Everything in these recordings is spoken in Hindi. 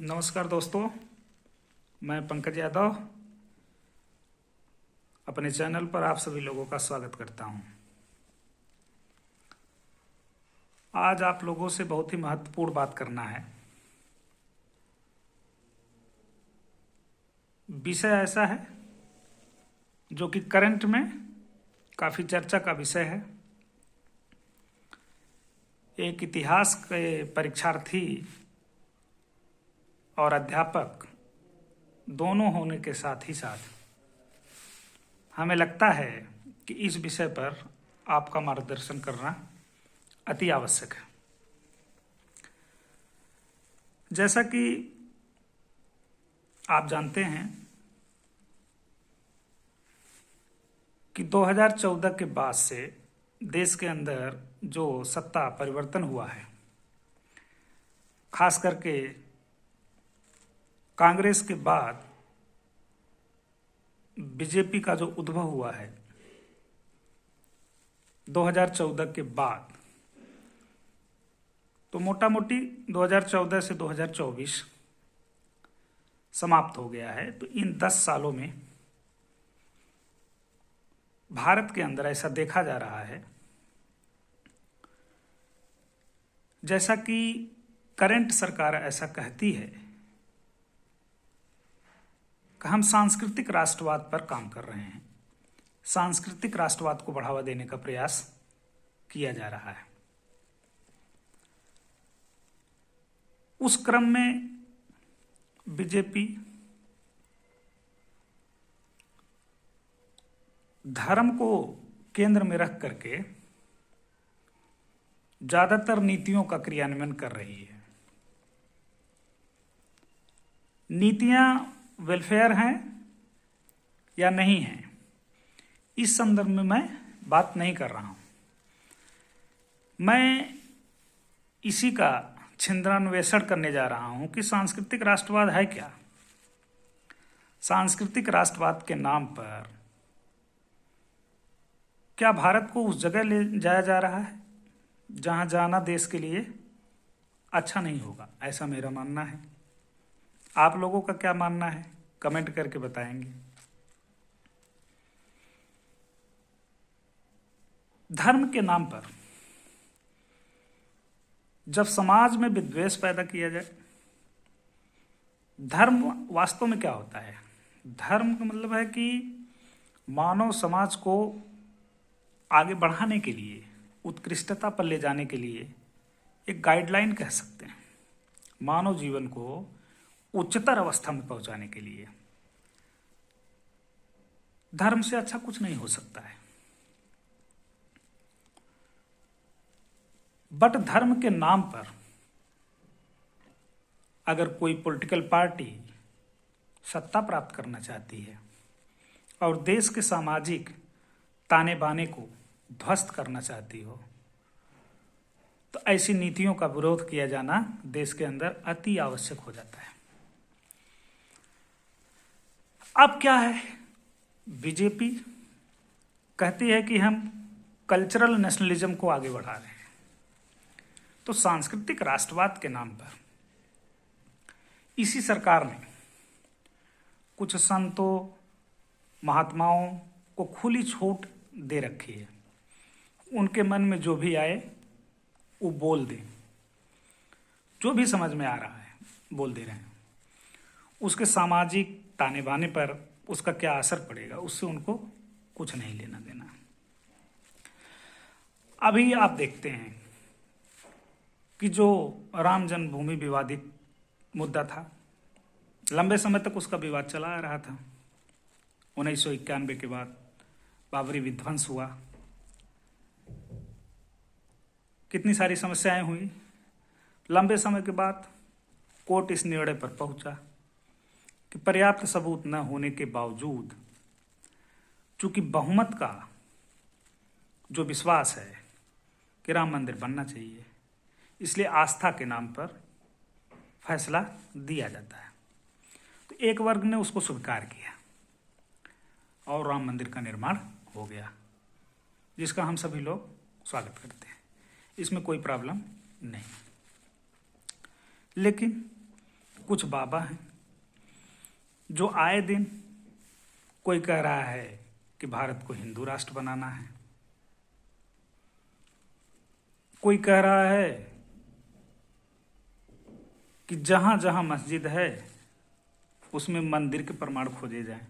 नमस्कार दोस्तों, मैं पंकज यादव अपने चैनल पर आप सभी लोगों का स्वागत करता हूं। आज आप लोगों से बहुत ही महत्वपूर्ण बात करना है। विषय ऐसा है जो कि करंट में काफ़ी चर्चा का विषय है। एक इतिहास के परीक्षार्थी और अध्यापक दोनों होने के साथ ही साथ हमें लगता है कि इस विषय पर आपका मार्गदर्शन करना अति आवश्यक है। जैसा कि आप जानते हैं कि 2014 के बाद से देश के अंदर जो सत्ता परिवर्तन हुआ है, खास करके कांग्रेस के बाद बीजेपी का जो उद्भव हुआ है 2014 के बाद, तो मोटा मोटी 2014 से 2024 समाप्त हो गया है। तो इन 10 सालों में भारत के अंदर ऐसा देखा जा रहा है, जैसा कि करंट सरकार ऐसा कहती है कि हम सांस्कृतिक राष्ट्रवाद पर काम कर रहे हैं, सांस्कृतिक राष्ट्रवाद को बढ़ावा देने का प्रयास किया जा रहा है। उस क्रम में बीजेपी धर्म को केंद्र में रख करके ज्यादातर नीतियों का क्रियान्वयन कर रही है। नीतियां वेलफेयर हैं या नहीं हैं, इस संदर्भ में मैं बात नहीं कर रहा हूं। मैं इसी का छिंद्रान्वेषण करने जा रहा हूं कि सांस्कृतिक राष्ट्रवाद है क्या। सांस्कृतिक राष्ट्रवाद के नाम पर क्या भारत को उस जगह ले जाया जा रहा है जहां जाना देश के लिए अच्छा नहीं होगा, ऐसा मेरा मानना है। आप लोगों का क्या मानना है, कमेंट करके बताएंगे। धर्म के नाम पर जब समाज में विद्वेष पैदा किया जाए, धर्म वास्तव में क्या होता है? धर्म का मतलब है कि मानव समाज को आगे बढ़ाने के लिए, उत्कृष्टता पर ले जाने के लिए एक गाइडलाइन कह सकते हैं, मानव जीवन को उच्चतर अवस्था में पहुंचाने के लिए। धर्म से अच्छा कुछ नहीं हो सकता है। बट धर्म के नाम पर अगर कोई पॉलिटिकल पार्टी सत्ता प्राप्त करना चाहती है और देश के सामाजिक ताने बाने को ध्वस्त करना चाहती हो, तो ऐसी नीतियों का विरोध किया जाना देश के अंदर अति आवश्यक हो जाता है। अब क्या है, बीजेपी कहती है कि हम कल्चरल नेशनलिज्म को आगे बढ़ा रहे हैं। तो सांस्कृतिक राष्ट्रवाद के नाम पर इसी सरकार ने कुछ संतों, महात्माओं को खुली छूट दे रखी है। उनके मन में जो भी आए वो बोल दें, जो भी समझ में आ रहा है बोल दे रहे हैं। उसके सामाजिक ताने बाने पर उसका क्या असर पड़ेगा, उससे उनको कुछ नहीं लेना देना। अभी आप देखते हैं कि जो राम जन्मभूमि विवादित मुद्दा था, लंबे समय तक उसका विवाद चला आ रहा था। 1991 के बाद बाबरी विध्वंस हुआ, कितनी सारी समस्याएं हुई। लंबे समय के बाद कोर्ट इस निर्णय पर पहुंचा कि पर्याप्त सबूत न होने के बावजूद, चूंकि बहुमत का जो विश्वास है कि राम मंदिर बनना चाहिए, इसलिए आस्था के नाम पर फैसला दिया जाता है। तो एक वर्ग ने उसको स्वीकार किया और राम मंदिर का निर्माण हो गया, जिसका हम सभी लोग स्वागत करते हैं। इसमें कोई प्रॉब्लम नहीं। लेकिन कुछ बाबा हैं जो आए दिन कोई कह रहा है कि भारत को हिंदू राष्ट्र बनाना है, कोई कह रहा है कि जहां जहां मस्जिद है उसमें मंदिर के प्रमाण खोजे जाएं।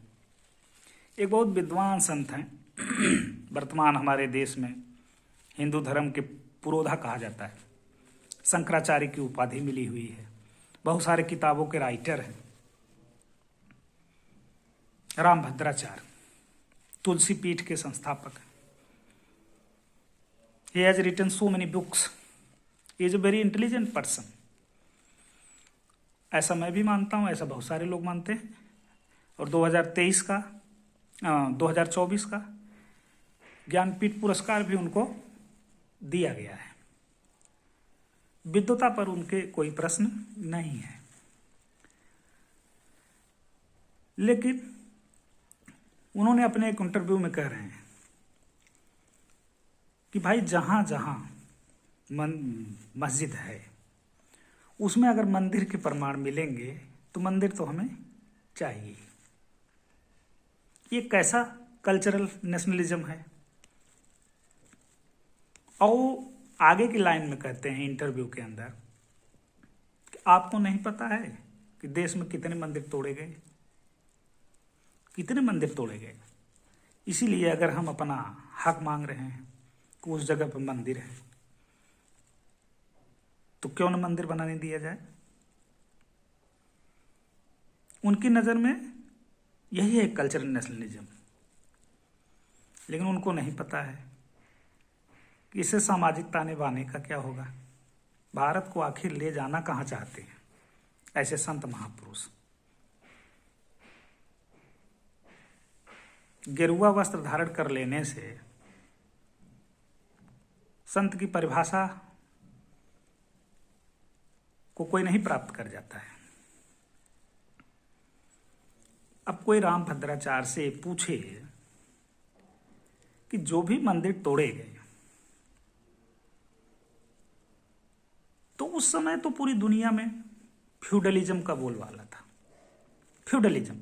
एक बहुत विद्वान संत हैं, वर्तमान हमारे देश में हिंदू धर्म के पुरोधा कहा जाता है, शंकराचार्य की उपाधि मिली हुई है, बहुत सारे किताबों के राइटर हैं, रामभद्राचार्य, तुलसी पीठ के संस्थापक हैं। He has written so many books. He is a very intelligent person. ऐसा मैं भी मानता हूँ, ऐसा बहुत सारे लोग मानते हैं। और 2024 का ज्ञानपीठ पुरस्कार भी उनको दिया गया है। विद्वता पर उनके कोई प्रश्न नहीं है, लेकिन उन्होंने अपने एक इंटरव्यू में कह रहे हैं कि भाई जहां जहां मस्जिद है उसमें अगर मंदिर के प्रमाण मिलेंगे तो मंदिर तो हमें चाहिए। ये कैसा कल्चरल नेशनलिज्म है। और आगे की लाइन में कहते हैं इंटरव्यू के अंदर कि आपको नहीं पता है कि देश में कितने मंदिर तोड़े गए, कितने मंदिर तोड़े गए। इसीलिए अगर हम अपना हक मांग रहे हैं कि उस जगह पर मंदिर है तो क्यों न मंदिर बनाने दिया जाए। उनकी नज़र में यही है कल्चरल नेशनलिज्म, लेकिन उनको नहीं पता है कि इससे सामाजिक ताने बाने का क्या होगा। भारत को आखिर ले जाना कहाँ चाहते हैं ऐसे संत महापुरुष। गेरुआ वस्त्र धारण कर लेने से संत की परिभाषा को कोई नहीं प्राप्त कर जाता है। अब कोई रामभद्राचार्य से पूछे कि जो भी मंदिर तोड़े गए तो उस समय तो पूरी दुनिया में फ्यूडलिज्म का बोलबाला था। फ्यूडलिज्म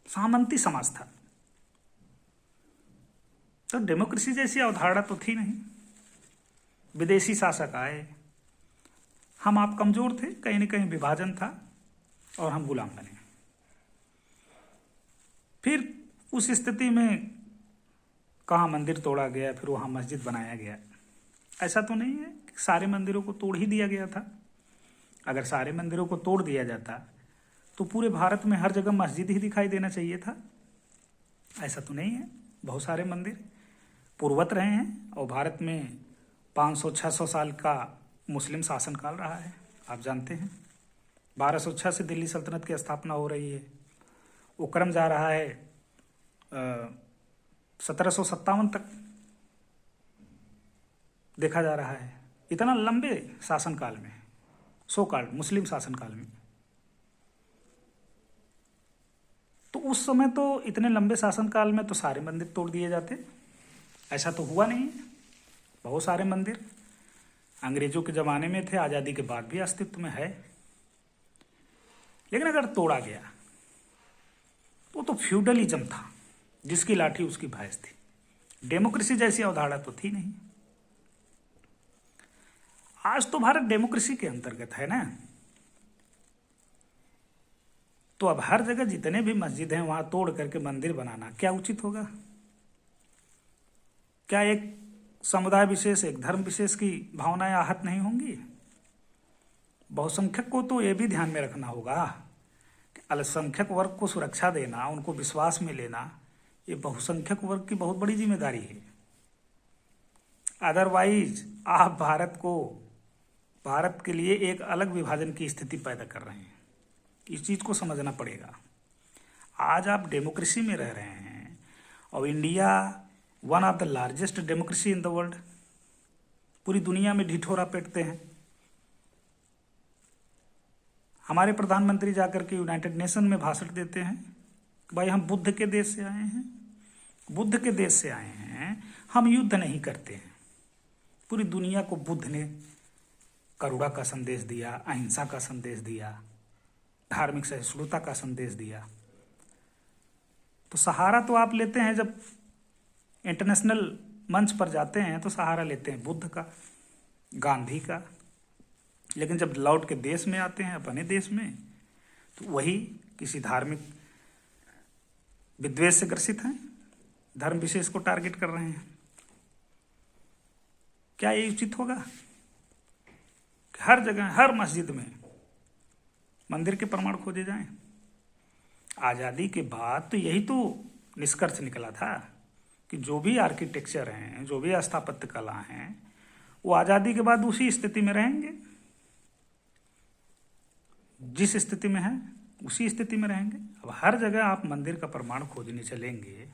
सामंती समाज था, तो डेमोक्रेसी जैसी अवधारणा तो थी नहीं। विदेशी शासक आए, हम आप कमजोर थे, कहीं न कहीं विभाजन था और हम गुलाम बने। फिर उस स्थिति में कहाँ मंदिर तोड़ा गया, फिर वहाँ मस्जिद बनाया गया। ऐसा तो नहीं है कि सारे मंदिरों को तोड़ ही दिया गया था। अगर सारे मंदिरों को तोड़ दिया जाता तो पूरे भारत में हर जगह मस्जिद ही दिखाई देना चाहिए था। ऐसा तो नहीं है। बहुत सारे मंदिर पूर्वत रहे हैं और भारत में 500-600 साल का मुस्लिम शासनकाल रहा है, आप जानते हैं। 1206 से दिल्ली सल्तनत की स्थापना हो रही है। वो क्रम जा रहा है 1757 तक देखा जा रहा है। इतना लंबे शासनकाल में, सो कॉल्ड मुस्लिम शासनकाल में, तो उस समय तो इतने लंबे शासनकाल में तो सारे मंदिर तोड़ दिए जाते। ऐसा तो हुआ नहीं है। बहुत सारे मंदिर अंग्रेजों के ज़माने में थे, आज़ादी के बाद भी अस्तित्व में है। लेकिन अगर तोड़ा गया तो फ्यूडलिज्म था, जिसकी लाठी उसकी भैंस थी। डेमोक्रेसी जैसी अवधारणा तो थी नहीं। आज तो भारत डेमोक्रेसी के अंतर्गत है ना। तो अब हर जगह जितने भी मस्जिद हैं वहां तोड़ करके मंदिर बनाना क्या उचित होगा? क्या एक समुदाय विशेष, एक धर्म विशेष की भावनाएं आहत नहीं होंगी? बहुसंख्यक को तो ये भी ध्यान में रखना होगा कि अल्पसंख्यक वर्ग को सुरक्षा देना, उनको विश्वास में लेना, ये बहुसंख्यक वर्ग की बहुत बड़ी जिम्मेदारी है। अदरवाइज आप भारत के लिए एक अलग विभाजन की स्थिति पैदा कर रहे हैं। इस चीज़ को समझना पड़ेगा। आज आप डेमोक्रेसी में रह रहे हैं और India one of the largest democracy in the world, पूरी दुनिया में ढिठोरा पीटते हैं। हमारे प्रधानमंत्री जाकर के यूनाइटेड नेशन में भाषण देते हैं, भाई हम बुद्ध के देश से आए हैं, बुद्ध के देश से आए हैं, हम युद्ध नहीं करते हैं। पूरी दुनिया को बुद्ध ने करुणा का संदेश दिया, अहिंसा का संदेश दिया, धार्मिक सहिष्णुता का संदेश दिया। तो सहारा तो आप लेते हैं, जब इंटरनेशनल मंच पर जाते हैं तो सहारा लेते हैं बुद्ध का, गांधी का, लेकिन जब लौट के देश में आते हैं, अपने देश में, तो वही किसी धार्मिक विद्वेष से ग्रसित हैं, धर्म विशेष को टारगेट कर रहे हैं। क्या ये उचित होगा कि हर जगह, हर मस्जिद में मंदिर के प्रमाण खोजे जाएं? आज़ादी के बाद तो यही तो निष्कर्ष निकला था कि जो भी आर्किटेक्चर हैं, जो भी स्थापत्य कला हैं, वो आज़ादी के बाद उसी स्थिति में रहेंगे, जिस स्थिति में है उसी स्थिति में रहेंगे। अब हर जगह आप मंदिर का प्रमाण खोजने चलेंगे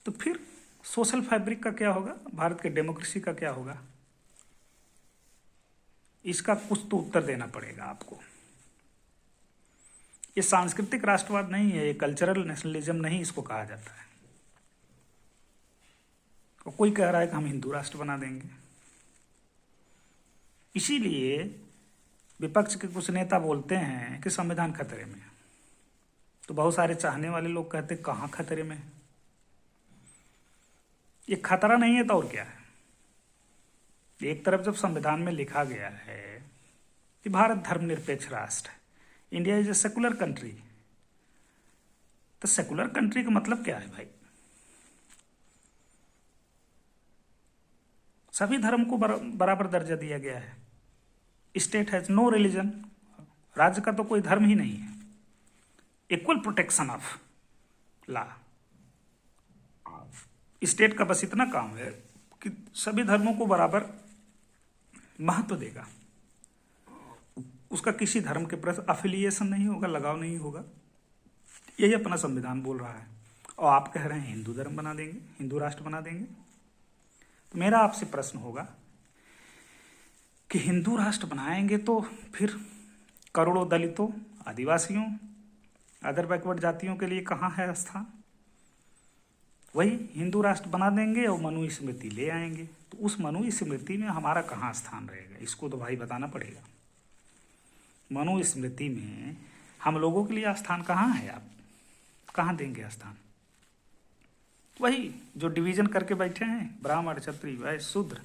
तो फिर सोशल फैब्रिक का क्या होगा, भारत के डेमोक्रेसी का क्या होगा? इसका कुछ तो उत्तर देना पड़ेगा आपको। ये सांस्कृतिक राष्ट्रवाद नहीं है, ये कल्चरल नेशनलिज्म नहीं इसको कहा जाता है। और कोई कह रहा है कि हम हिंदू राष्ट्र बना देंगे। इसीलिए विपक्ष के कुछ नेता बोलते हैं कि संविधान खतरे में है, तो बहुत सारे चाहने वाले लोग कहते हैं कहाँ खतरे में है? ये खतरा नहीं है तो और क्या है? एक तरफ जब संविधान में लिखा गया है कि भारत धर्मनिरपेक्ष राष्ट्र है, India is a secular country, तो सेकुलर कंट्री का मतलब क्या है भाई? सभी धर्म को बराबर दर्जा दिया गया है। स्टेट हैज नो रिलीजन, राज्य का तो कोई धर्म ही नहीं है। Equal protection of law. State का बस इतना काम है कि सभी धर्मों को बराबर महत्व देगा, उसका किसी धर्म के प्रति अफिलिएशन नहीं होगा, लगाव नहीं होगा। यही अपना संविधान बोल रहा है। और आप कह रहे हैं हिंदू धर्म बना देंगे, हिंदू राष्ट्र बना देंगे। तो मेरा आपसे प्रश्न होगा कि हिंदू राष्ट्र बनाएंगे तो फिर करोड़ों दलितों, आदिवासियों, अदर बैकवर्ड जातियों के लिए कहाँ है स्थान? वही हिंदू राष्ट्र बना देंगे और मनु स्मृति ले आएंगे, तो उस मनु स्मृति में हमारा कहाँ स्थान रहेगा? इसको तो भाई बताना पड़ेगा। मनु स्मृति में हम लोगों के लिए स्थान कहाँ है? आप कहाँ देंगे स्थान? वही जो डिवीजन करके बैठे हैं, ब्राह्मण, क्षत्रिय, वैश्य, शूद्र,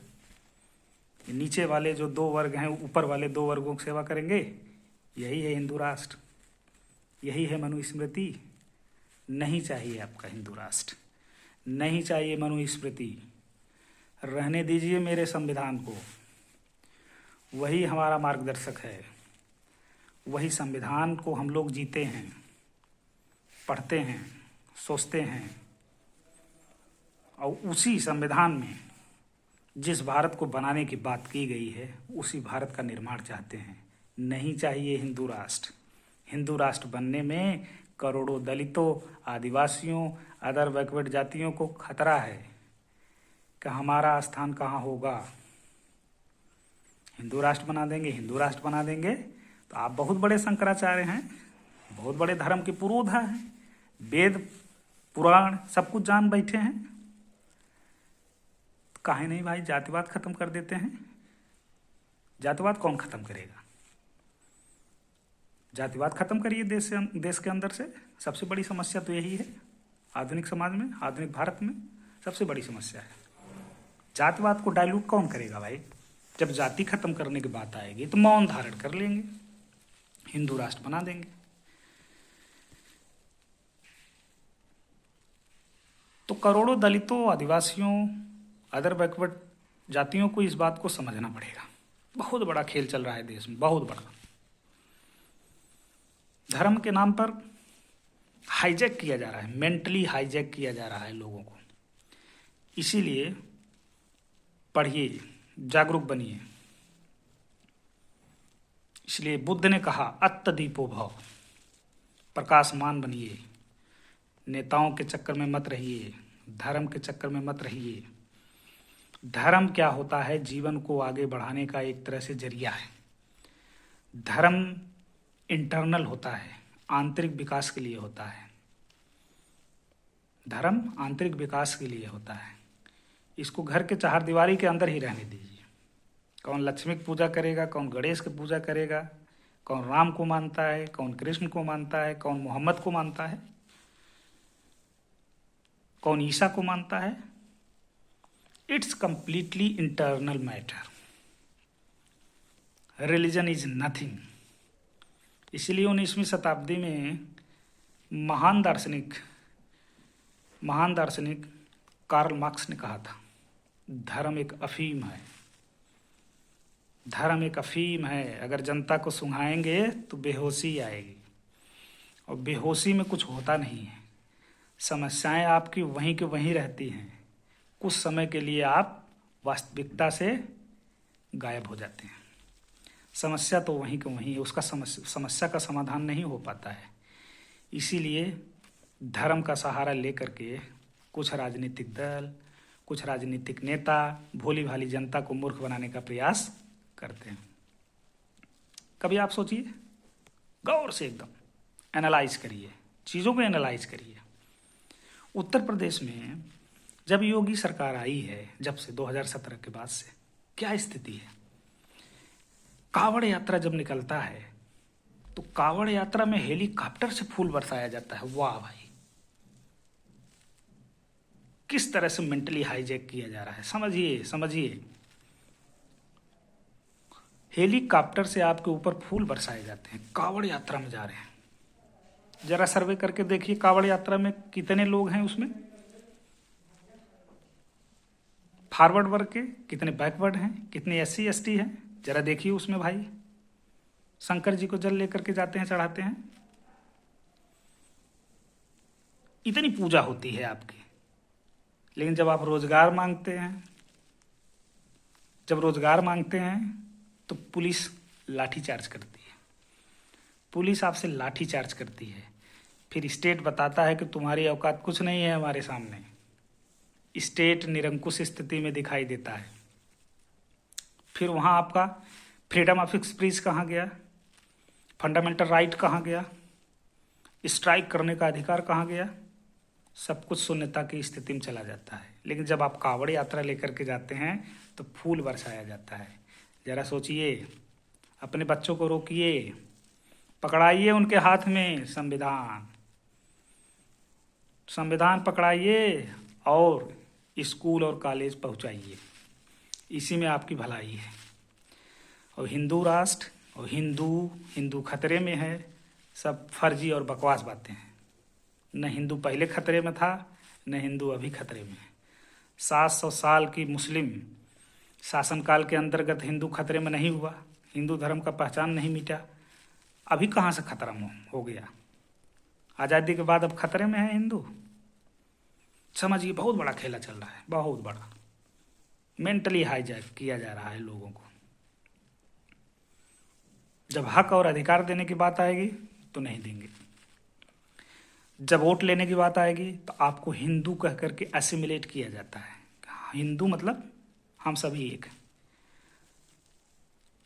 नीचे वाले जो दो वर्ग हैं, ऊपर वाले दो वर्गों की सेवा करेंगे। यही है हिंदू राष्ट्र, यही है मनु स्मृति। नहीं चाहिए आपका हिंदू राष्ट्र, नहीं चाहिए मनु स्मृति। रहने दीजिए मेरे संविधान को, वही हमारा मार्गदर्शक है। वही संविधान को हम लोग जीते हैं, पढ़ते हैं, सोचते हैं, और उसी संविधान में जिस भारत को बनाने की बात की गई है उसी भारत का निर्माण चाहते हैं। नहीं चाहिए हिंदू राष्ट्र। हिंदू राष्ट्र बनने में करोड़ों दलितों, आदिवासियों, अदर बैकवर्ड जातियों को खतरा है कि हमारा स्थान कहाँ होगा। हिंदू राष्ट्र बना देंगे, हिंदू राष्ट्र बना देंगे, तो आप बहुत बड़े शंकराचार्य हैं, बहुत बड़े धर्म के पुरोधा हैं, वेद पुराण सब कुछ जान बैठे हैं। काहे नहीं भाई जातिवाद खत्म कर देते हैं? जातिवाद कौन खत्म करेगा? जातिवाद खत्म करिए देश के अंदर से। सबसे बड़ी समस्या तो यही है आधुनिक समाज में, आधुनिक भारत में सबसे बड़ी समस्या है। जातिवाद को डाइल्यूट कौन करेगा भाई? जब जाति खत्म करने की बात आएगी तो मौन धारण कर लेंगे, हिंदू राष्ट्र बना देंगे। तो करोड़ों दलितों, आदिवासियों, अदर बैकवर्ड जातियों को इस बात को समझना पड़ेगा। बहुत बड़ा खेल चल रहा है देश में, बहुत बड़ा। धर्म के नाम पर हाईजैक किया जा रहा है, मेंटली हाईजैक किया जा रहा है लोगों को। इसीलिए पढ़िए, जागरूक बनिए। इसलिए बुद्ध ने कहा अत्तदीपो भव, प्रकाशमान बनिए। नेताओं के चक्कर में मत रहिए, धर्म के चक्कर में मत रहिए। धर्म क्या होता है? जीवन को आगे बढ़ाने का एक तरह से जरिया है। धर्म इंटरनल होता है, आंतरिक विकास के लिए होता है। धर्म आंतरिक विकास के लिए होता है। इसको घर के चारदीवारी के अंदर ही रहने दीजिए। कौन लक्ष्मी की पूजा करेगा, कौन गणेश की पूजा करेगा, कौन राम को मानता है, कौन कृष्ण को मानता है, कौन मोहम्मद को मानता है, कौन ईसा को मानता है। It's completely internal matter. Religion is nothing. इसलिए 19वीं शताब्दी में महान दार्शनिक कार्ल मार्क्स ने कहा था, धर्म एक अफीम है। धर्म एक अफीम है, अगर जनता को सुंघाएंगे तो बेहोशी आएगी, और बेहोशी में कुछ होता नहीं है। समस्याएं आपकी वहीं के वहीं रहती हैं, कुछ समय के लिए आप वास्तविकता से गायब हो जाते हैं। समस्या तो वहीं के वहीं है, उसका समस्या का समाधान नहीं हो पाता है। इसीलिए धर्म का सहारा लेकर के कुछ राजनीतिक दल, कुछ राजनीतिक नेता भोली भाली जनता को मूर्ख बनाने का प्रयास करते हैं। कभी आप सोचिए, गौर से एकदम एनालाइज करिए, चीज़ों को एनालाइज करिए। उत्तर प्रदेश में जब योगी सरकार आई है, जब से 2017 के बाद से, क्या स्थिति है? कावड़ यात्रा जब निकलता है तो कावड़ यात्रा में हेलीकॉप्टर से फूल बरसाया जाता है। वाह भाई, किस तरह से मेंटली हाईजैक किया जा रहा है, समझिए। हेलीकॉप्टर से आपके ऊपर फूल बरसाए जाते हैं, कावड़ यात्रा में जा रहे हैं। जरा सर्वे करके देखिए, कावड़ यात्रा में कितने लोग हैं, उसमें फॉरवर्ड वर्ग के कितने बैकवर्ड हैं, कितने SC ST हैं, जरा देखिए उसमें भाई। शंकर जी को जल लेकर के जाते हैं, चढ़ाते हैं, इतनी पूजा होती है आपकी। लेकिन जब आप रोजगार मांगते हैं तो पुलिस लाठीचार्ज करती है। पुलिस आपसे लाठीचार्ज करती है। फिर स्टेट बताता है कि तुम्हारी औकात कुछ नहीं है हमारे सामने। स्टेट निरंकुश स्थिति में दिखाई देता है। फिर वहाँ आपका फ्रीडम ऑफ स्पीच कहाँ गया, फंडामेंटल राइट कहाँ गया, स्ट्राइक करने का अधिकार कहाँ गया, सब कुछ शून्यता की स्थिति में चला जाता है। लेकिन जब आप कावड़ यात्रा लेकर के जाते हैं तो फूल बरसाया जाता है। जरा सोचिए, अपने बच्चों को रोकिए, पकड़ाइए उनके हाथ में संविधान पकड़ाइए और स्कूल और कॉलेज पहुंचाइए। इसी में आपकी भलाई है। और हिंदू राष्ट्र और हिंदू खतरे में है, सब फर्जी और बकवास बातें हैं। न हिंदू पहले खतरे में था, न हिंदू अभी खतरे में है। 700 साल की मुस्लिम शासनकाल के अंतर्गत हिंदू खतरे में नहीं हुआ, हिंदू धर्म का पहचान नहीं मिटा। अभी कहाँ से खतरा हो गया? आज़ादी के बाद अब खतरे में है हिंदू। समझिए, बहुत बड़ा खेला चल रहा है, बहुत बड़ा। मेंटली हाईजैक किया जा रहा है लोगों को। जब हक और अधिकार देने की बात आएगी तो नहीं देंगे। जब वोट लेने की बात आएगी तो आपको हिंदू कह करके एसिमिलेट किया जाता है। हिंदू मतलब हम सभी एक हैं।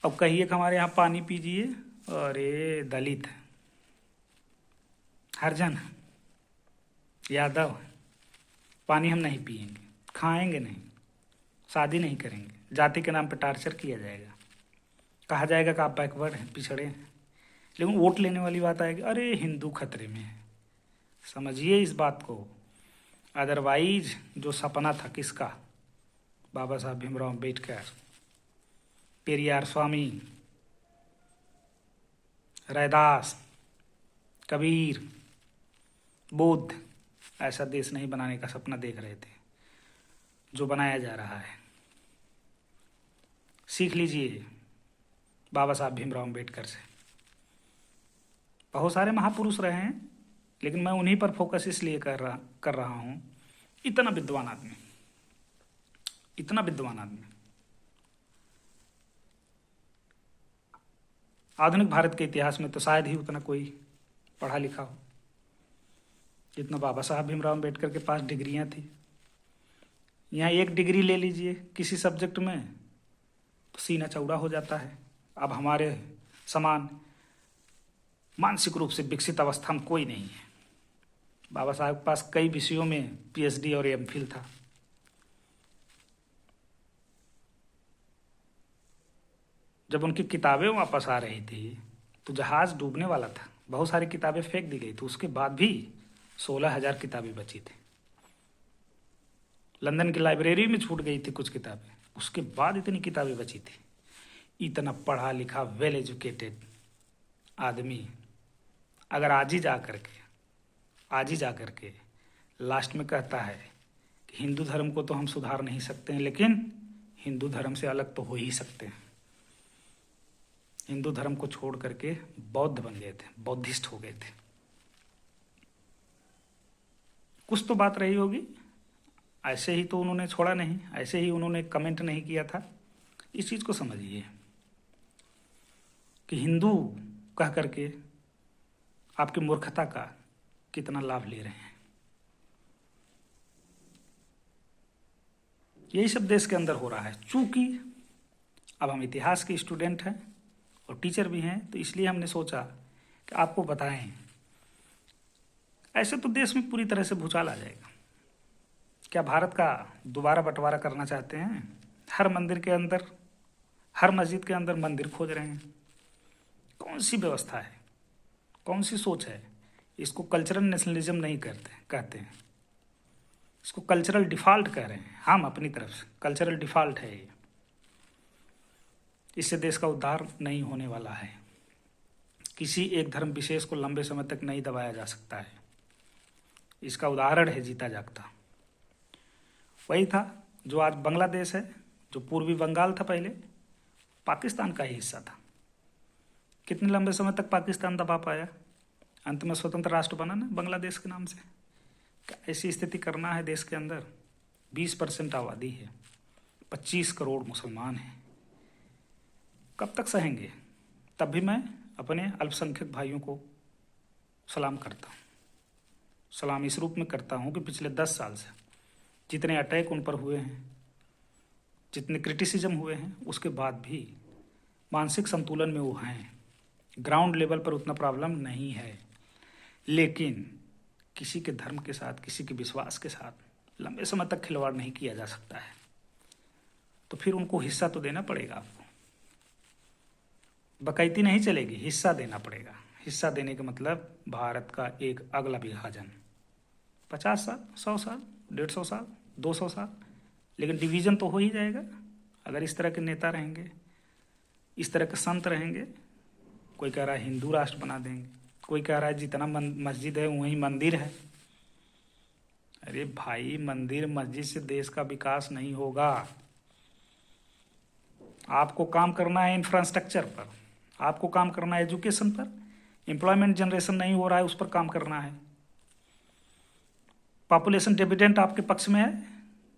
अब कहिए कि हमारे यहाँ पानी पीजिए, अरे दलित है, हरिजन है, यादव है, पानी हम नहीं पिएंगे, खाएंगे नहीं, शादी नहीं करेंगे, जाति के नाम पर टार्चर किया जाएगा, कहा जाएगा कि आप बैकवर्ड हैं, पिछड़े हैं। लेकिन वोट लेने वाली बात आएगी, अरे हिंदू खतरे में है। समझिए इस बात को। अदरवाइज जो सपना था किसका, बाबा साहब भीमराव अम्बेडकर, पेरियार स्वामी, रैदास, कबीर, बुद्ध, ऐसा देश नहीं बनाने का सपना देख रहे थे जो बनाया जा रहा है। सीख लीजिए बाबा साहब भीमराव अम्बेडकर से। बहुत सारे महापुरुष रहे हैं, लेकिन मैं उन्हीं पर फोकस इसलिए कर रहा हूँ। इतना विद्वान आदमी, आधुनिक भारत के इतिहास में तो शायद ही उतना कोई पढ़ा लिखा हो जितना बाबा साहब भीमराव अम्बेडकर के पास डिग्रियां थी। यहाँ एक डिग्री ले लीजिए किसी सब्जेक्ट में तो सीना चौड़ा हो जाता है। अब हमारे समान मानसिक रूप से विकसित अवस्था में कोई नहीं है। बाबा साहब के पास कई विषयों में PhD और MPhil था। जब उनकी किताबें वापस आ रही थी तो जहाज डूबने वाला था, बहुत सारी किताबें फेंक दी गई थी, उसके बाद भी 16,000 किताबें बची थी। लंदन की लाइब्रेरी में छूट गई थी कुछ किताबें, उसके बाद इतनी किताबें बची थी। इतना पढ़ा लिखा वेल एजुकेटेड आदमी अगर आज ही जा करके लास्ट में कहता है कि हिंदू धर्म को तो हम सुधार नहीं सकते हैं, लेकिन हिंदू धर्म से अलग तो हो ही सकते हैं। हिंदू धर्म को छोड़ करके बौद्ध बन गए थे, बौद्धिस्ट हो गए थे। कुछ तो बात रही होगी, ऐसे ही तो उन्होंने छोड़ा नहीं, ऐसे ही उन्होंने कमेंट नहीं किया था। इस चीज को समझिए कि हिंदू कह करके आपकी मूर्खता का कितना लाभ ले रहे हैं। यही सब देश के अंदर हो रहा है। चूंकि अब हम इतिहास के स्टूडेंट हैं और टीचर भी हैं, तो इसलिए हमने सोचा कि आपको बताएं। ऐसे तो देश में पूरी तरह से भूचाल आ जाएगा। क्या भारत का दोबारा बंटवारा करना चाहते हैं? हर मंदिर के अंदर, हर मस्जिद के अंदर मंदिर खोज रहे हैं। कौन सी व्यवस्था है, कौन सी सोच है? इसको कल्चरल नेशनलिज्म नहीं कहते हैं, इसको कल्चरल डिफॉल्ट कह रहे हैं। हम अपनी तरफ से कल्चरल डिफॉल्ट है ये। इससे देश का उद्धार नहीं होने वाला है। किसी एक धर्म विशेष को लंबे समय तक नहीं दबाया जा सकता है। इसका उदाहरण है जीता जागता। वही था जो आज बांग्लादेश है, जो पूर्वी बंगाल था, पहले पाकिस्तान का ही हिस्सा था। कितने लंबे समय तक पाकिस्तान दबा पाया? अंत में स्वतंत्र राष्ट्र बना ना बांग्लादेश के नाम से। क्या ऐसी स्थिति करना है देश के अंदर? 20% आबादी है, 25 करोड़ मुसलमान हैं। कब तक सहेंगे? तब भी मैं अपने अल्पसंख्यक भाइयों को सलाम करता हूँ। सलाम इस रूप में करता हूँ कि पिछले 10 साल से जितने अटैक उन पर हुए हैं, जितने क्रिटिसिज्म हुए हैं, उसके बाद भी मानसिक संतुलन में वो हैं। ग्राउंड लेवल पर उतना प्रॉब्लम नहीं है, लेकिन किसी के धर्म के साथ, किसी के विश्वास के साथ लंबे समय तक खिलवाड़ नहीं किया जा सकता है। तो फिर उनको हिस्सा तो देना पड़ेगा। आपको बकैती नहीं चलेगी, हिस्सा देना पड़ेगा। हिस्सा देने का मतलब भारत का एक अगला विभाजन, 50 साल, 100 साल, 150 साल, 200 साल, लेकिन डिवीजन तो हो ही जाएगा। अगर इस तरह के नेता रहेंगे, इस तरह के संत रहेंगे। कोई कह रहा है हिंदू राष्ट्र बना देंगे, कोई कह रहा है जितना मस्जिद है वहीं मंदिर है। अरे भाई, मंदिर मस्जिद से देश का विकास नहीं होगा। आपको काम करना है इंफ्रास्ट्रक्चर पर, आपको काम करना है एजुकेशन पर। एम्प्लॉयमेंट जनरेशन नहीं हो रहा है, उस पर काम करना है। पॉपुलेशन डिविडेंड आपके पक्ष में है,